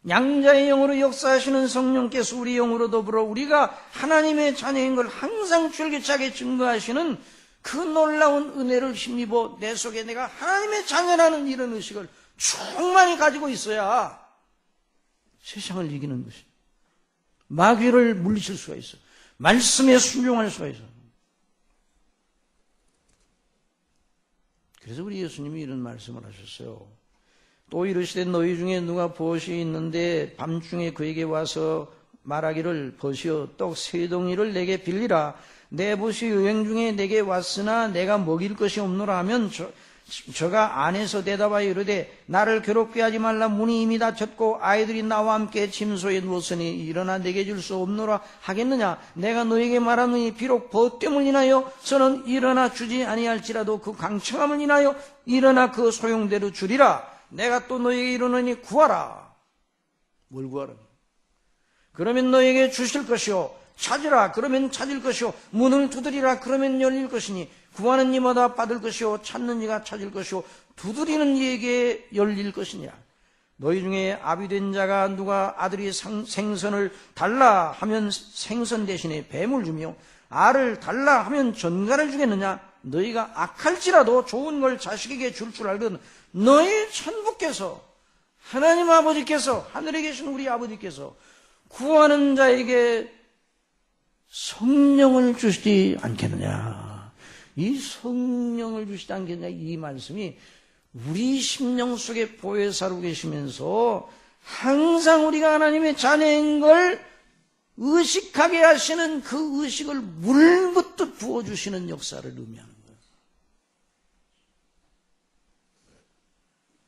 양자의 영으로 역사하시는 성령께서 우리 영으로 더불어 우리가 하나님의 자녀인 걸 항상 줄기차게 증거하시는 그 놀라운 은혜를 힘입어 내 속에 내가 하나님의 자녀라는 이런 의식을 충만히 가지고 있어야 세상을 이기는 것이 마귀를 물리칠 수가 있어. 말씀에 순종할 수가 있어. 그래서 우리 예수님이 이런 말씀을 하셨어요. 또 이르시되 너희 중에 누가 벗이 있는데 밤중에 그에게 와서 말하기를 벗이여 떡 세 덩이를 내게 빌리라. 내 벗이 여행 중에 내게 왔으나 내가 먹일 것이 없노라 하면 저가 안에서 대답하여 이르되 나를 괴롭게 하지 말라. 문이 이미 닫혔고 아이들이 나와 함께 침소에 누웠으니 일어나 내게 줄 수 없노라 하겠느냐. 내가 너에게 말하노니 비록 벗 때문을 인하여 저는 일어나 주지 아니할지라도 그 강청함을 인하여 일어나 그 소용대로 주리라. 내가 또 너에게 이르노니 구하라. 뭘 구하라? 그러면 너에게 주실 것이요 찾으라 그러면 찾을 것이요 문을 두드리라 그러면 열릴 것이니 구하는 이마다 받을 것이요 찾는 이가 찾을 것이요 두드리는 이에게 열릴 것이니라. 너희 중에 아비된 자가 누가 아들이 생선을 달라 하면 생선 대신에 뱀을 주며 알을 달라 하면 전갈을 주겠느냐. 너희가 악할지라도 좋은 걸 자식에게 줄 알거든 너희 천부께서 하나님 아버지께서 하늘에 계신 우리 아버지께서 구하는 자에게 성령을 주시지 않겠느냐. 이 성령을 주시지 않겠느냐 이 말씀이 우리 심령 속에 보혜사로 계시면서 항상 우리가 하나님의 자녀인 걸 의식하게 하시는 그 의식을 물붓듯 부어주시는 역사를 의미하는 거예요.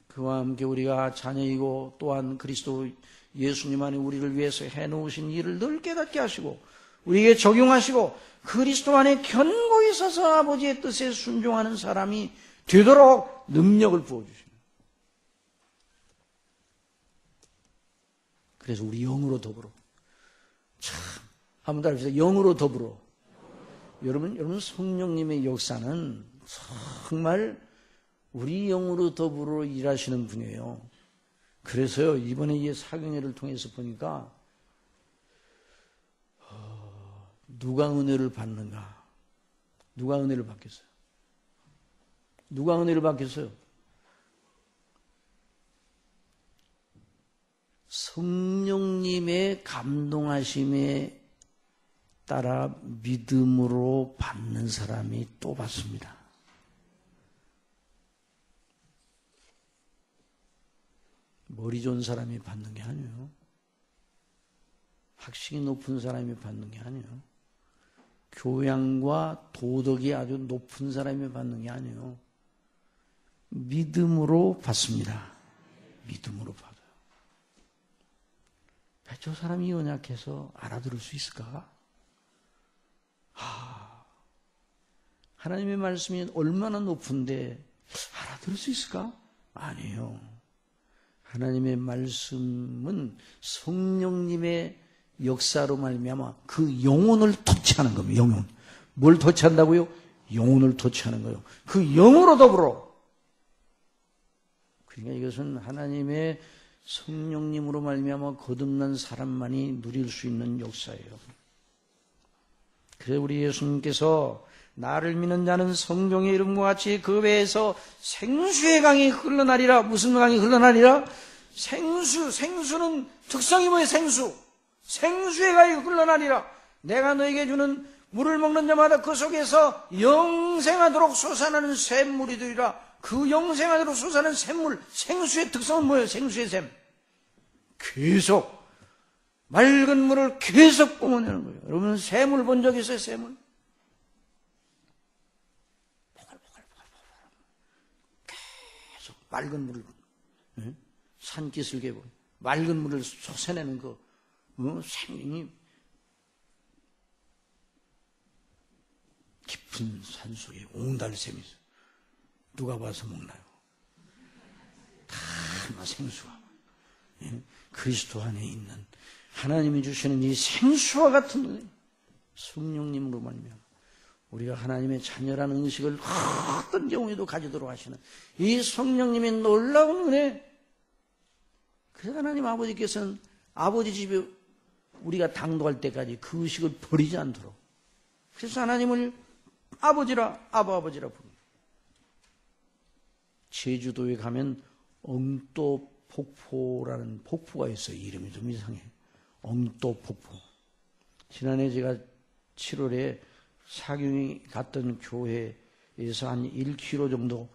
그와 함께 우리가 자녀이고 또한 그리스도 예수님 안에 우리를 위해서 해놓으신 일을 늘 깨닫게 하시고 우리에게 적용하시고 그리스도 안에 견고히 서서 아버지의 뜻에 순종하는 사람이 되도록 능력을 부어주십니다. 그래서 우리 영으로 더불어 참 한번 따라합시다. 영으로 더불어. 여러분 성령님의 역사는 정말 우리 영으로 더불어 일하시는 분이에요. 그래서요 이번에 이 사경회를 통해서 보니까 누가 은혜를 받는가? 누가 은혜를 받겠어요? 누가 은혜를 받겠어요? 성령님의 감동하심에 따라 믿음으로 받는 사람이 또 받습니다. 머리 좋은 사람이 받는 게 아니에요. 학식이 높은 사람이 받는 게 아니에요. 교양과 도덕이 아주 높은 사람이 받는 게 아니에요. 믿음으로 받습니다. 믿음으로 받아요. 저 사람이 연약해서 알아들을 수 있을까? 하나님의 말씀이 얼마나 높은데 알아들을 수 있을까? 아니에요. 하나님의 말씀은 성령님의 역사로 말미암아 그 영혼을 터치하는 겁니다. 영혼. 뭘 터치한다고요? 영혼을 터치하는 거예요. 그 영으로 더불어. 그러니까 이것은 하나님의 성령님으로 말미암아 거듭난 사람만이 누릴 수 있는 역사예요. 그래서 우리 예수님께서 나를 믿는 자는 성경의 이름과 같이 그 배에서 생수의 강이 흘러나리라. 무슨 강이 흘러나리라? 생수는 특성이 뭐예요? 생수의 강이 흘러나리라. 내가 너에게 주는 물을 먹는 자마다 그 속에서 영생하도록 솟아나는 샘물이 되리라. 그 영생하도록 솟아나는 샘물, 생수의 특성은 뭐예요? 생수의 샘. 계속 맑은 물을 계속 뿜어내는 거예요. 여러분 샘을 본 적 있어요? 샘을? 계속 맑은 물을 산기슭에 맑은 물을 솟아내는 거 생명이 깊은 산속에 옹달샘이 있어요. 누가 봐서 먹나요? 다 생수가 그리스도 안에 있는 하나님이 주시는 이 생수와 같은 은혜, 성령님으로 말미암아 우리가 하나님의 자녀라는 의식을 어떤 경우에도 가지도록 하시는 이 성령님의 놀라운 은혜. 그래서 하나님 아버지께서는 아버지 집에 우리가 당도할 때까지 그 의식을 버리지 않도록, 그래서 하나님을 아버지라 아버지라 부릅니다. 제주도에 가면 엉또 폭포라는 폭포가 있어요. 이름이 좀 이상해. 엉또 폭포. 지난해 제가 7월에 사경이 갔던 교회에서 한 1km 정도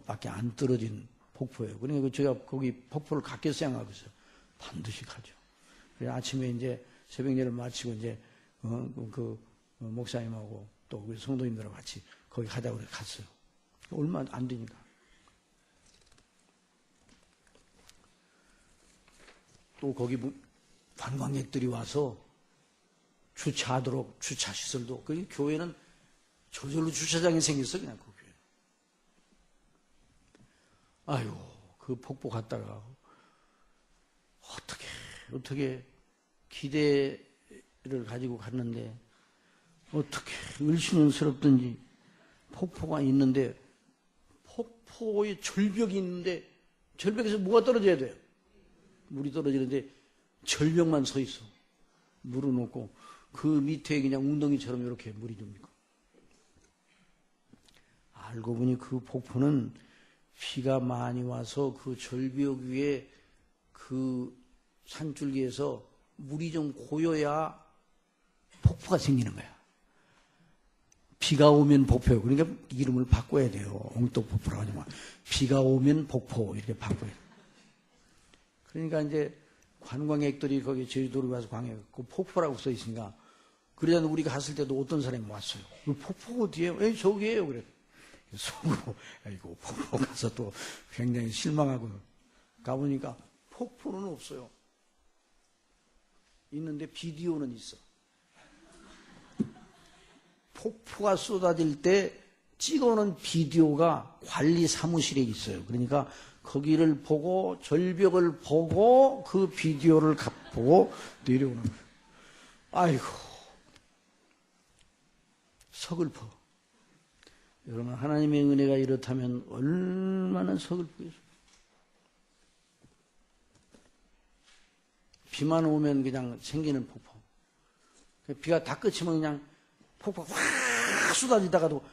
밖에 안 떨어진 폭포예요. 그러니까 제가 거기 폭포를 가까이서 생각하고 있어요. 반드시 가죠. 그래서 아침에 이제 새벽예를 마치고 이제 목사님하고 또 우리 성도님들하고 같이 거기 가자고 그래 갔어요. 얼마 안 되니까. 또 거기 관광객들이 와서 주차하도록 주차시설도, 그 교회는 저절로 주차장이 생겼어, 그냥 그 교회. 아이고, 그 폭포 갔다가 어떻게 기대를 가지고 갔는데 어떻게 을씨년스럽든지 폭포가 있는데 폭포에 절벽이 있는데 절벽에서 뭐가 떨어져야 돼요? 물이 떨어지는데 절벽만 서 있어. 물은 없고 그 밑에 그냥 웅덩이처럼 이렇게 물이 줍니까? 알고 보니 그 폭포는 비가 많이 와서 그 절벽 위에 그 산줄기에서 물이 좀 고여야 폭포가 생기는 거야. 비가 오면 폭포예요. 그러니까 이름을 바꿔야 돼요. 엉떡폭포라고 하지 마. 비가 오면 폭포 이렇게 바꿔야 돼요. 그러니까 이제 관광객들이 거기 제주도로 가서 그 폭포라고 써 있으니까, 그러자 우리가 갔을 때도 어떤 사람이 왔어요. 그 폭포 어디에요? 에이, 저기에요. 그래. 속으로, 아이고, 폭포 가서 또 굉장히 실망하고 가보니까 폭포는 없어요. 있는데 비디오는 있어. 폭포가 쏟아질 때 찍어놓은 비디오가 관리 사무실에 있어요. 그러니까 거기를 보고 절벽을 보고 그 비디오를 보고 내려오는 거예요. 아이고, 서글퍼. 여러분, 하나님의 은혜가 이렇다면 얼마나 서글프겠어요. 비만 오면 그냥 생기는 폭포. 비가 다 그치면 그냥 폭포가 확 쏟아지다가도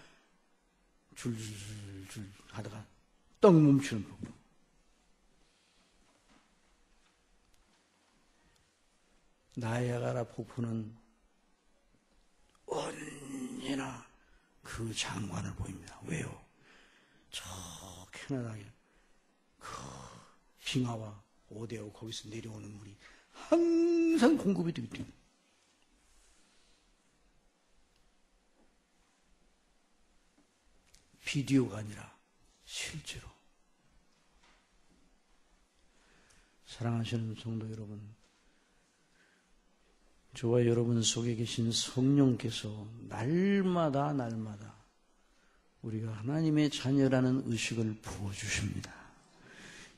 줄줄줄 하다가 떡 멈추는 법. 나이아가라 폭포는 언제나 그 장관을 보입니다. 왜요? 저 캐나다에 그 빙하와 오대하고 거기서 내려오는 물이 항상 공급이 되기 때문에 비디오가 아니라 실제로. 사랑하시는 성도 여러분, 저와 여러분 속에 계신 성령께서 날마다 우리가 하나님의 자녀라는 의식을 부어주십니다.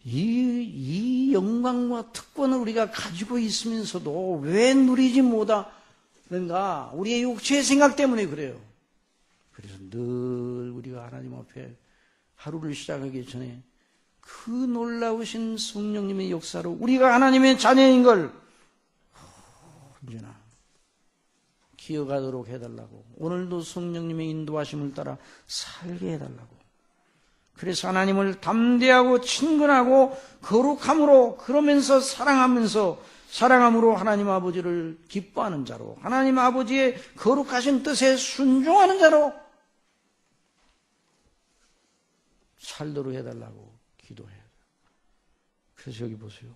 이 영광과 특권을 우리가 가지고 있으면서도 왜 누리지 못하는가? 우리의 육체의 생각 때문에 그래요. 그래서 늘 우리가 하나님 앞에 하루를 시작하기 전에 그 놀라우신 성령님의 역사로 우리가 하나님의 자녀인 걸 언제나 기억하도록 해달라고, 오늘도 성령님의 인도하심을 따라 살게 해달라고. 그래서 하나님을 담대하고 친근하고 거룩함으로, 그러면서 사랑함으로 하나님 아버지를 기뻐하는 자로, 하나님 아버지의 거룩하신 뜻에 순종하는 자로 살도록 해달라고 기도해야 돼요. 그래서 여기 보세요.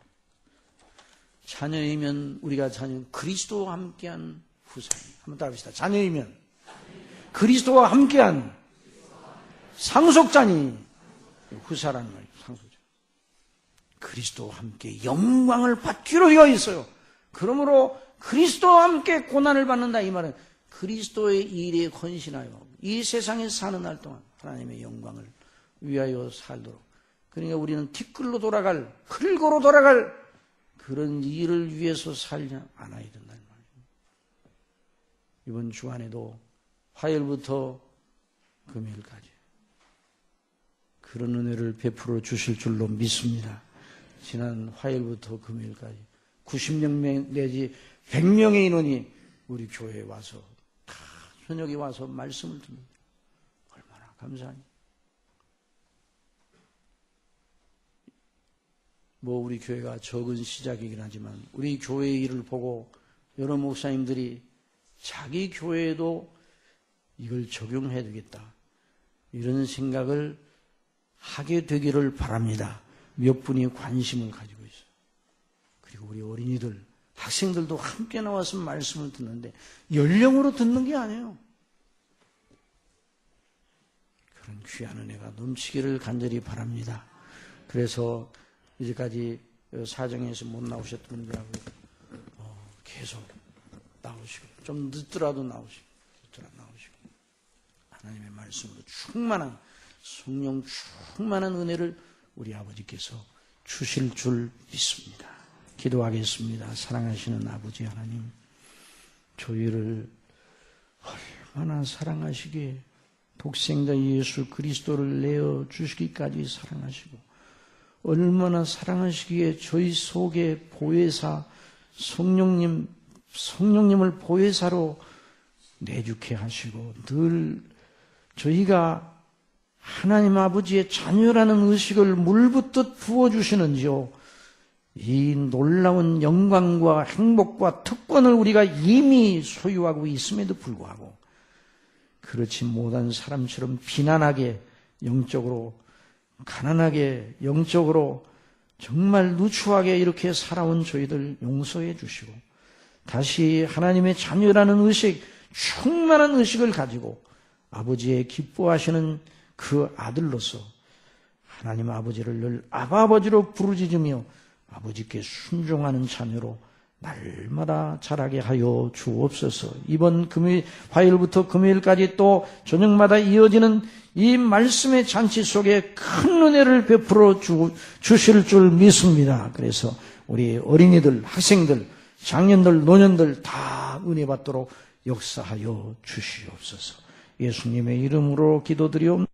자녀이면 우리가 그리스도와 함께한 후사입니다. 한번 따라합시다. 자녀이면 그리스도와 함께한 상속자니, 후사라는 말이에요. 상속자. 그리스도와 함께 영광을 받기로 되어 있어요. 그러므로 그리스도와 함께 고난을 받는다, 이 말은 그리스도의 일에 헌신하여 이 세상에 사는 날 동안 하나님의 영광을 위하여 살도록, 그러니까 우리는 티끌로 돌아갈, 흙으로 돌아갈 그런 일을 위해서 살지 않아야 된다는 말이에요. 이번 주간에도 화요일부터 금요일까지 그런 은혜를 베풀어 주실 줄로 믿습니다. 지난 화요일부터 금요일까지 90명 내지 100명의 인원이 우리 교회에 와서 다 저녁에 와서 말씀을 듣는다. 얼마나 감사하니. 우리 교회가 적은 시작이긴 하지만 우리 교회의 일을 보고 여러 목사님들이 자기 교회에도 이걸 적용해야 되겠다, 이런 생각을 하게 되기를 바랍니다. 몇 분이 관심을 가지고 있어요. 그리고 우리 어린이들, 학생들도 함께 나와서 말씀을 듣는데 연령으로 듣는 게 아니에요. 그런 귀한 은혜가 넘치기를 간절히 바랍니다. 그래서 이제까지 사정에서 못 나오셨던 분들하고 계속 나오시고, 좀 늦더라도 나오시고 하나님의 말씀으로 충만한, 성령 충만한 은혜를 우리 아버지께서 주실 줄 믿습니다. 기도하겠습니다. 사랑하시는 아버지 하나님, 저희를 얼마나 사랑하시기에 독생자 예수 그리스도를 내어 주시기까지 사랑하시고, 얼마나 사랑하시기에 저희 속에 보혜사 성령님을 보혜사로 내주게 하시고, 늘 저희가 하나님 아버지의 자녀라는 의식을 물붓듯 부어주시는지요. 이 놀라운 영광과 행복과 특권을 우리가 이미 소유하고 있음에도 불구하고 그렇지 못한 사람처럼 비난하게, 영적으로 가난하게, 영적으로 정말 누추하게 이렇게 살아온 저희들 용서해 주시고, 다시 하나님의 자녀라는 의식, 충만한 의식을 가지고 아버지의 기뻐하시는 그 아들로서 하나님 아버지를 늘 아버지로 부르짖으며 아버지께 순종하는 자녀로 날마다 자라게 하여 주옵소서. 이번 화요일부터 금요일까지 또 저녁마다 이어지는 이 말씀의 잔치 속에 큰 은혜를 베풀어 주실 줄 믿습니다. 그래서 우리 어린이들, 학생들, 장년들, 노년들 다 은혜 받도록 역사하여 주시옵소서. 예수님의 이름으로 기도드리옵나이다.